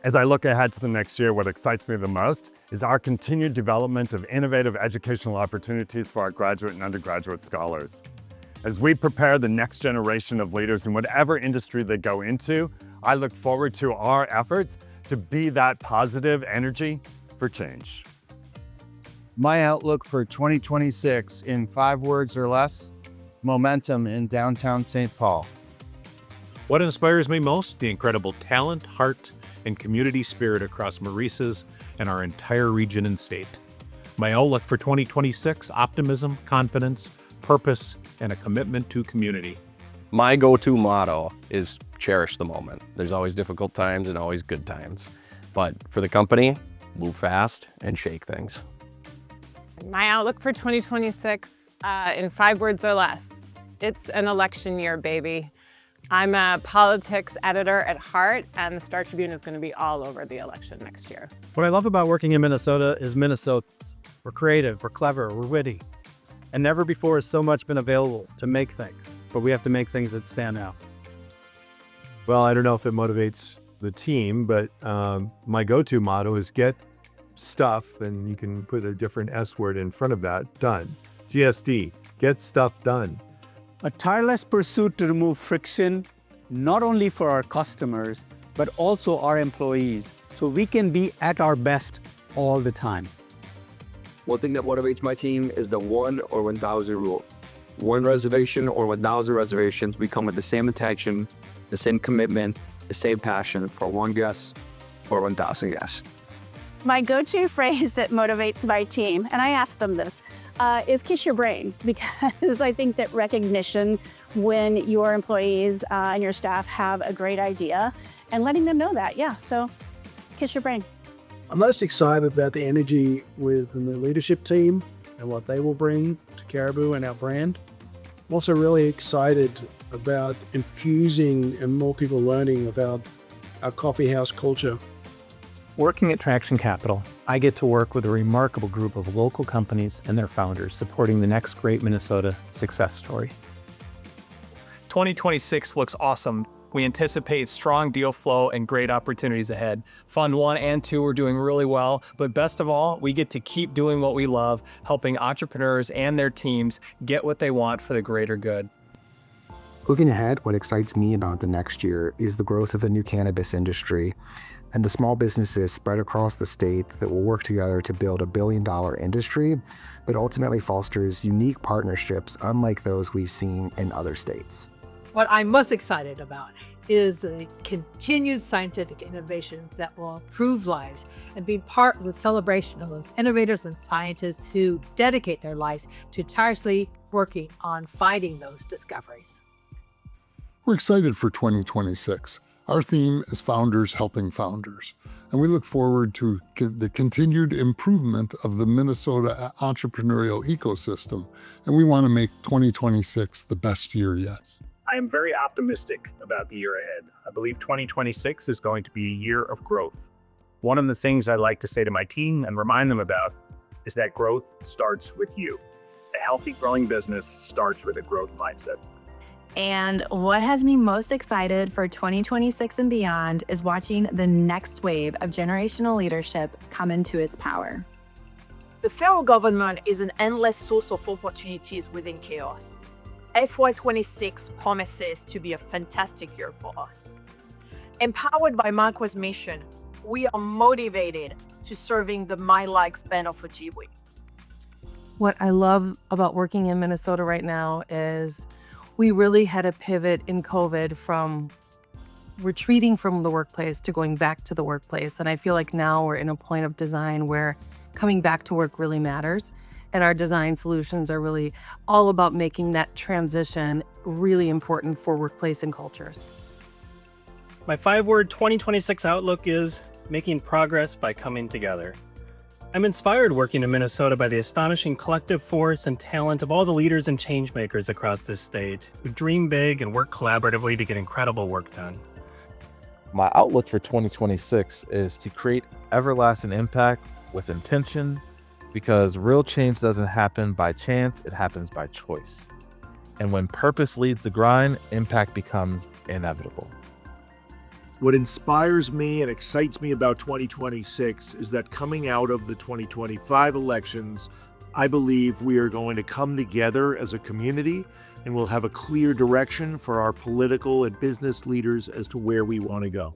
As I look ahead to the next year, what excites me the most is our continued development of innovative educational opportunities for our graduate and undergraduate scholars. As we prepare the next generation of leaders in whatever industry they go into, I look forward to our efforts to be that positive energy for change. My outlook for 2026 in 5 words or less: momentum in downtown St. Paul. What inspires me most? The incredible talent, heart, and community spirit across Maurice's and our entire region and state. My outlook for 2026: optimism, confidence, purpose, and a commitment to community. My go-to motto is cherish the moment. There's always difficult times and always good times. But for the company, move fast and shake things. My outlook for 2026 in 5 words or less: it's an election year, baby. I'm a politics editor at heart, and the Star Tribune is going to be all over the election next year. What I love about working in Minnesota is Minnesotans. We're creative, we're clever, we're witty. And never before has so much been available to make things, but we have to make things that stand out. Well, I don't know if it motivates the team, but my go-to motto is get stuff, and you can put a different S word in front of that, done. GSD, get stuff done. A tireless pursuit to remove friction, not only for our customers, but also our employees, so we can be at our best all the time. One thing that motivates my team is the 1 or 1,000 rule. 1 reservation or 1,000 reservations, we come with the same intention, the same commitment, the same passion for 1 guest or 1,000 guests. My go-to phrase that motivates my team, and I ask them this, is kiss your brain, because I think that recognition when your employees and your staff have a great idea and letting them know that, so kiss your brain. I'm most excited about the energy within the leadership team and what they will bring to Caribou and our brand. I'm also really excited about infusing and more people learning about our coffee house culture. Working at Traction Capital, I get to work with a remarkable group of local companies and their founders supporting the next great Minnesota success story. 2026 looks awesome. We anticipate strong deal flow and great opportunities ahead. Fund 1 and 2 are doing really well, but best of all, we get to keep doing what we love, helping entrepreneurs and their teams get what they want for the greater good. Looking ahead, what excites me about the next year is the growth of the new cannabis industry and the small businesses spread across the state that will work together to build a billion-dollar industry that ultimately fosters unique partnerships unlike those we've seen in other states. What I'm most excited about is the continued scientific innovations that will improve lives, and being part of the celebration of those innovators and scientists who dedicate their lives to tirelessly working on finding those discoveries. We're excited for 2026. Our theme is Founders Helping Founders, and we look forward to the continued improvement of the Minnesota entrepreneurial ecosystem, and we want to make 2026 the best year yet. I am very optimistic about the year ahead. I believe 2026 is going to be a year of growth. One of the things I like to say to my team and remind them about is that growth starts with you. A healthy growing business starts with a growth mindset. And what has me most excited for 2026 and beyond is watching the next wave of generational leadership come into its power. The federal government is an endless source of opportunities within chaos. FY26 promises to be a fantastic year for us. Empowered by Marquez' mission, we are motivated to serving the My Likes band of Ojibwe. What I love about working in Minnesota right now is we really had a pivot in COVID from retreating from the workplace to going back to the workplace. And I feel like now we're in a point of design where coming back to work really matters. And our design solutions are really all about making that transition really important for workplace and cultures. My 5-word 2026 outlook is making progress by coming together. I'm inspired working in Minnesota by the astonishing collective force and talent of all the leaders and changemakers across this state who dream big and work collaboratively to get incredible work done. My outlook for 2026 is to create everlasting impact with intention, because real change doesn't happen by chance, it happens by choice. And when purpose leads the grind, impact becomes inevitable. What inspires me and excites me about 2026 is that coming out of the 2025 elections, I believe we are going to come together as a community and we'll have a clear direction for our political and business leaders as to where we want to go.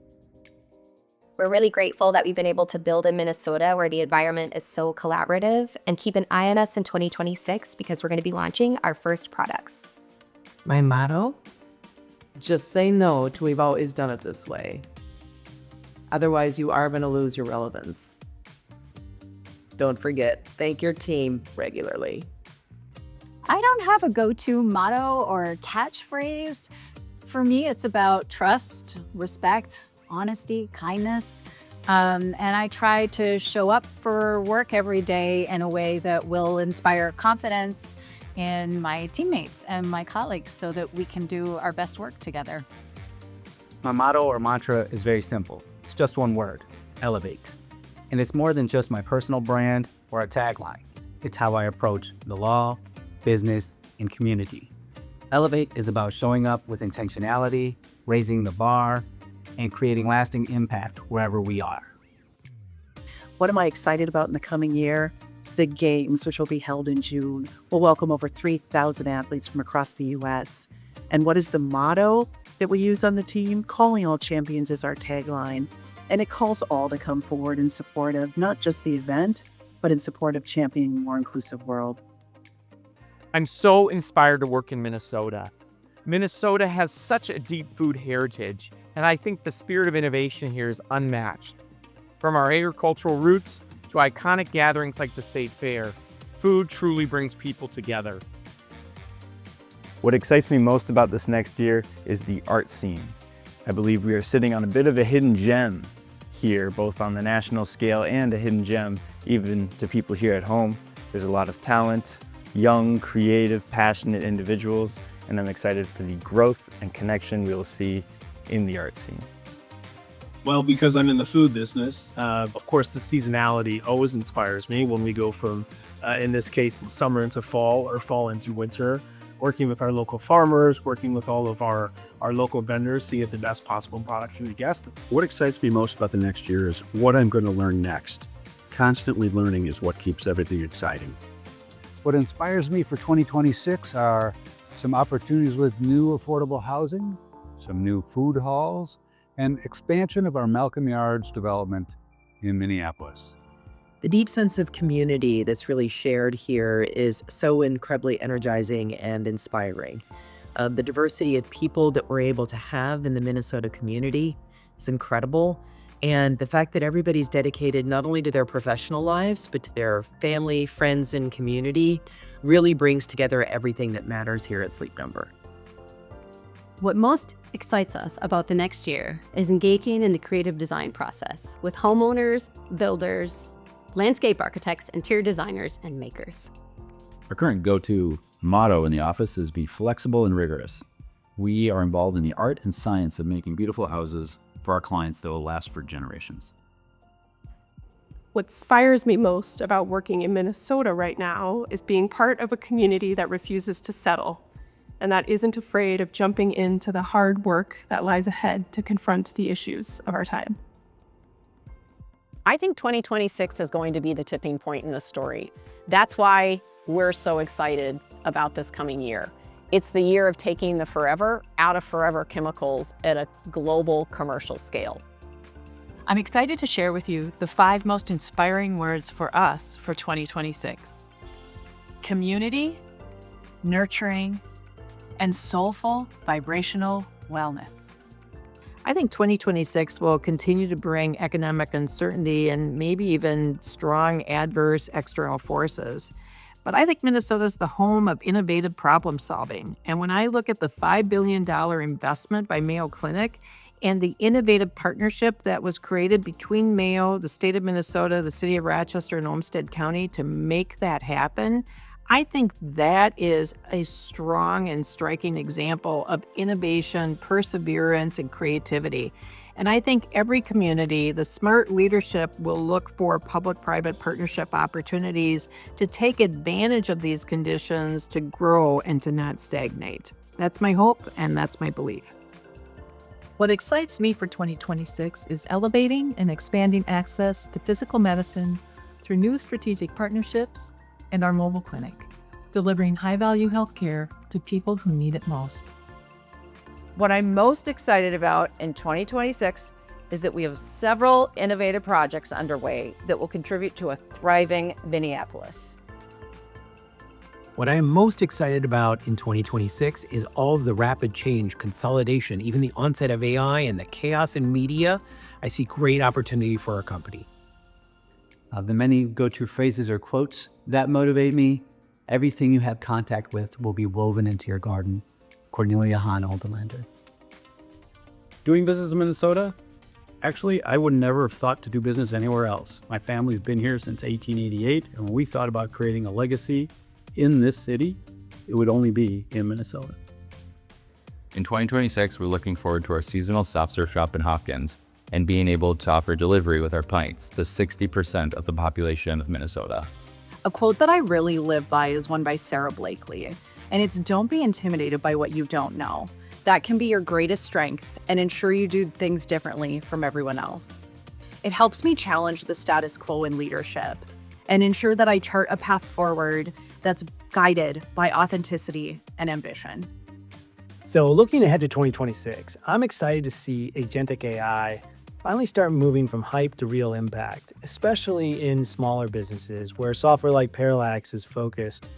We're really grateful that we've been able to build in Minnesota where the environment is so collaborative, and keep an eye on us in 2026 because we're going to be launching our first products. My motto? Just say no to "we've always done it this way." Otherwise, you are going to lose your relevance. Don't forget, thank your team regularly. I don't have a go-to motto or catchphrase. For me, it's about trust, respect, honesty, kindness. And I try to show up for work every day in a way that will inspire confidence in my teammates and my colleagues so that we can do our best work together. My motto or mantra is very simple. It's just one word: elevate. And it's more than just my personal brand or a tagline. It's how I approach the law, business, and community. Elevate is about showing up with intentionality, raising the bar, and creating lasting impact wherever we are. What am I excited about in the coming year? The Games, which will be held in June, will welcome over 3,000 athletes from across the U.S. And what is the motto that we use on the team? Calling all champions is our tagline. And it calls all to come forward in support of not just the event, but in support of championing a more inclusive world. I'm so inspired to work in Minnesota. Minnesota has such a deep food heritage, and I think the spirit of innovation here is unmatched. From our agricultural roots to iconic gatherings like the State Fair, food truly brings people together. What excites me most about this next year is the art scene. I believe we are sitting on a bit of a hidden gem here, both on the national scale and a hidden gem even to people here at home. There's a lot of talent, young, creative, passionate individuals, and I'm excited for the growth and connection we will see in the art scene. Well, because I'm in the food business, of course, the seasonality always inspires me when we go from, in this case, summer into fall or fall into winter, working with our local farmers, working with all of our local vendors to get the best possible product for the guests. What excites me most about the next year is what I'm going to learn next. Constantly learning is what keeps everything exciting. What inspires me for 2026 are some opportunities with new affordable housing, some new food halls, and expansion of our Malcolm Yards development in Minneapolis. The deep sense of community that's really shared here is so incredibly energizing and inspiring. The diversity of people that we're able to have in the Minnesota community is incredible. And the fact that everybody's dedicated not only to their professional lives, but to their family, friends, and community really brings together everything that matters here at Sleep Number. What most excites us about the next year is engaging in the creative design process with homeowners, builders, landscape architects, interior designers, and makers. Our current go-to motto in the office is be flexible and rigorous. We are involved in the art and science of making beautiful houses for our clients that will last for generations. What inspires me most about working in Minnesota right now is being part of a community that refuses to settle and that isn't afraid of jumping into the hard work that lies ahead to confront the issues of our time. I think 2026 is going to be the tipping point in the story. That's why we're so excited about this coming year. It's the year of taking the forever out of forever chemicals at a global commercial scale. I'm excited to share with you the 5 most inspiring words for us for 2026. Community, nurturing, and soulful vibrational wellness. I think 2026 will continue to bring economic uncertainty and maybe even strong adverse external forces. But I think Minnesota's the home of innovative problem solving. And when I look at the $5 billion investment by Mayo Clinic and the innovative partnership that was created between Mayo, the state of Minnesota, the city of Rochester, and Olmsted County to make that happen, I think that is a strong and striking example of innovation, perseverance, and creativity. And I think every community, the smart leadership will look for public-private partnership opportunities to take advantage of these conditions to grow and to not stagnate. That's my hope, and that's my belief. What excites me for 2026 is elevating and expanding access to physical medicine through new strategic partnerships and our mobile clinic, delivering high-value healthcare to people who need it most. What I'm most excited about in 2026 is that we have several innovative projects underway that will contribute to a thriving Minneapolis. What I am most excited about in 2026 is all of the rapid change, consolidation, even the onset of AI and the chaos in media. I see great opportunity for our company. The many go-to phrases or quotes that motivate me. Everything you have contact with will be woven into your garden. Cornelia Hahn Oberlander. Doing business in Minnesota? Actually, I would never have thought to do business anywhere else. My family's been here since 1888, and when we thought about creating a legacy in this city, it would only be in Minnesota. In 2026, we're looking forward to our seasonal soft serve shop in Hopkins and being able to offer delivery with our pints to 60% of the population of Minnesota. A quote that I really live by is one by Sarah Blakely, and it's "Don't be intimidated by what you don't know. That can be your greatest strength and ensure you do things differently from everyone else." It helps me challenge the status quo in leadership and ensure that I chart a path forward that's guided by authenticity and ambition. So looking ahead to 2026, I'm excited to see agentic AI finally start moving from hype to real impact, especially in smaller businesses where software like Parallax is focused,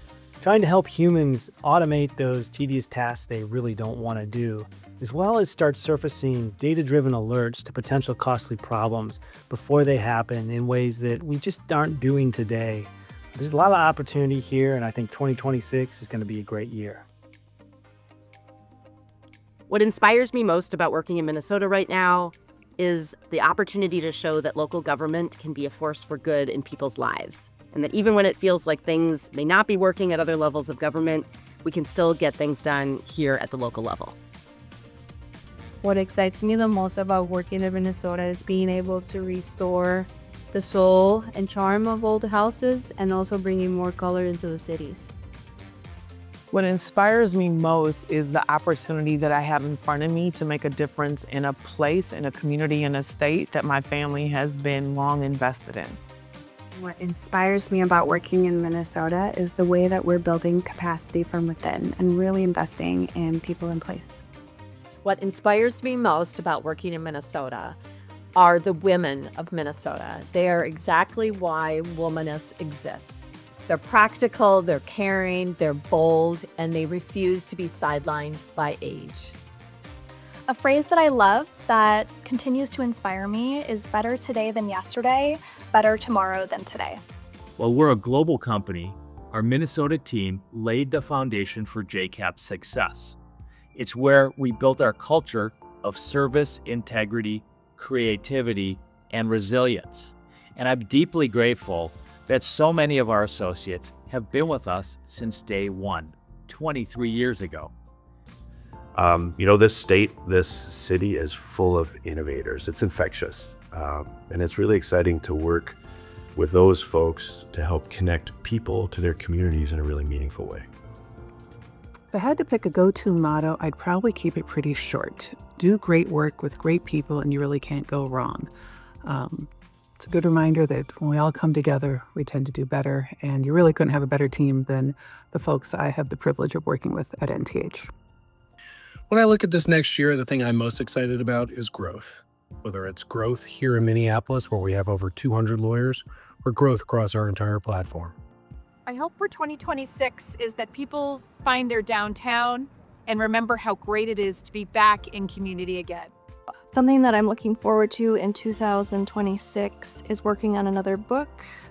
trying to help humans automate those tedious tasks they really don't want to do, as well as start surfacing data-driven alerts to potential costly problems before they happen in ways that we just aren't doing today. There's a lot of opportunity here, and I think 2026 is going to be a great year. What inspires me most about working in Minnesota right now is the opportunity to show that local government can be a force for good in people's lives, and that even when it feels like things may not be working at other levels of government, we can still get things done here at the local level. What excites me the most about working in Minnesota is being able to restore the soul and charm of old houses and also bringing more color into the cities. What inspires me most is the opportunity that I have in front of me to make a difference in a place, in a community, in a state that my family has been long invested in. What inspires me about working in Minnesota is the way that we're building capacity from within and really investing in people in place. What inspires me most about working in Minnesota are the women of Minnesota. They are exactly why Womaness exists. They're practical, they're caring, they're bold, and they refuse to be sidelined by age. A phrase that I love that continues to inspire me is better today than yesterday, better tomorrow than today. While we're a global company, our Minnesota team laid the foundation for JCAP's success. It's where we built our culture of service, integrity, creativity, and resilience. And I'm deeply grateful that so many of our associates have been with us since day one, 23 years ago. This state, this city is full of innovators. It's infectious. And it's really exciting to work with those folks to help connect people to their communities in a really meaningful way. If I had to pick a go-to motto, I'd probably keep it pretty short. Do great work with great people and you really can't go wrong. It's a good reminder that when we all come together, we tend to do better, and you really couldn't have a better team than the folks I have the privilege of working with at NTH. When I look at this next year, the thing I'm most excited about is growth. Whether it's growth here in Minneapolis, where we have over 200 lawyers, or growth across our entire platform. I hope for 2026 is that people find their downtown and remember how great it is to be back in community again. Something that I'm looking forward to in 2026 is working on another book.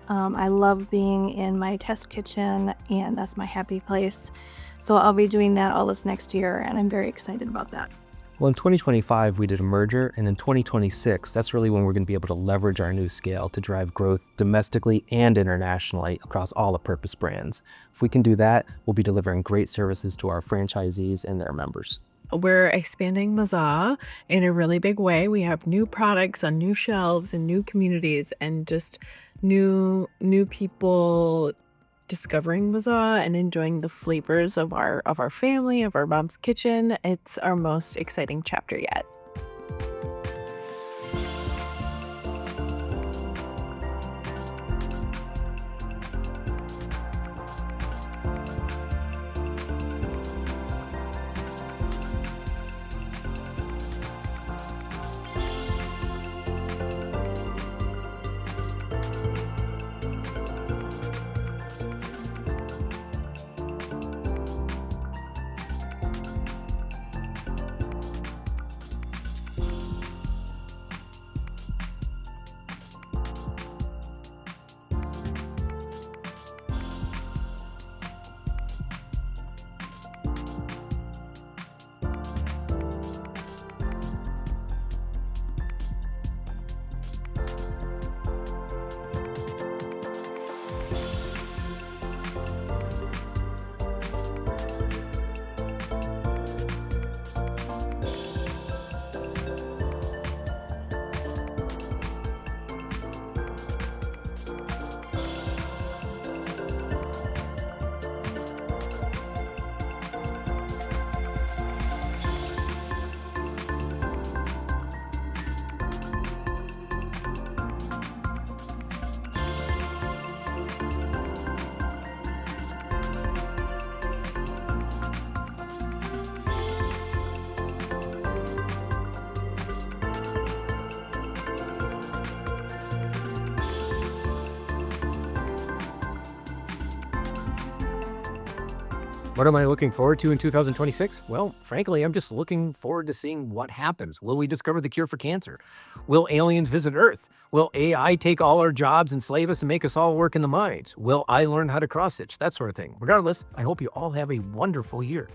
I love being in my test kitchen, and that's my happy place. So I'll be doing that all this next year, and I'm very excited about that. Well, in 2025, we did a merger, and in 2026, that's really when we're going to be able to leverage our new scale to drive growth domestically and internationally across all the Purpose brands. If we can do that, we'll be delivering great services to our franchisees and their members. We're expanding Mazah in a really big way. We have new products on new shelves and new communities and just new people discovering Mazah and enjoying the flavors of our family, of our mom's kitchen. It's our most exciting chapter yet. What am I looking forward to in 2026? Well, frankly, I'm just looking forward to seeing what happens. Will we discover the cure for cancer? Will aliens visit Earth? Will AI take all our jobs, enslave us, and make us all work in the mines? Will I learn how to cross-stitch? That sort of thing. Regardless, I hope you all have a wonderful year.